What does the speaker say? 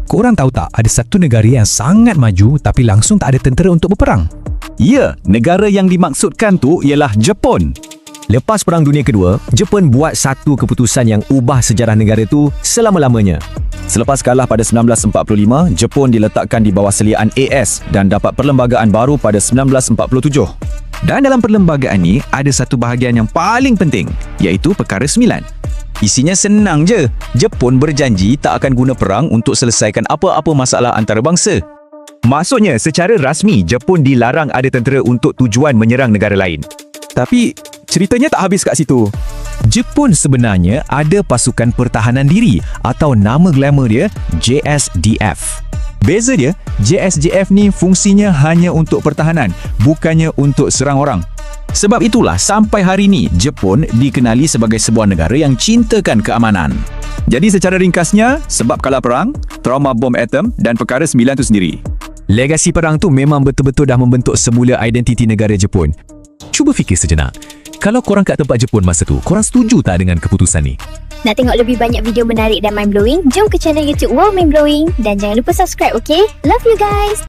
Korang tahu tak, ada satu negara yang sangat maju tapi langsung tak ada tentera untuk berperang? Ya, negara yang dimaksudkan tu ialah Jepun. Lepas Perang Dunia Kedua, Jepun buat satu keputusan yang ubah sejarah negara tu selama-lamanya. Selepas kalah pada 1945, Jepun diletakkan di bawah seliaan AS dan dapat perlembagaan baru pada 1947. Dan dalam perlembagaan ni, ada satu bahagian yang paling penting, iaitu Perkara 9. Isinya senang je. Jepun berjanji tak akan guna perang untuk selesaikan apa-apa masalah antarabangsa. Maksudnya, secara rasmi, Jepun dilarang ada tentera untuk tujuan menyerang negara lain. Tapi, ceritanya tak habis kat situ. Jepun sebenarnya ada pasukan pertahanan diri atau nama glamour dia JSDF. Beza dia, JSDF ni fungsinya hanya untuk pertahanan, bukannya untuk serang orang. Sebab itulah sampai hari ini Jepun dikenali sebagai sebuah negara yang cintakan keamanan. Jadi secara ringkasnya, sebab kalah perang, trauma bom atom dan Perkara 9 tu sendiri. Legasi perang tu memang betul-betul dah membentuk semula identiti negara Jepun. Cuba fikir sejenak. Kalau korang kat tempat Jepun masa tu, korang setuju tak dengan keputusan ni? Nak tengok lebih banyak video menarik dan mind-blowing? Jom ke channel YouTube Wow Mind Blowing dan jangan lupa subscribe, okay? Love you guys!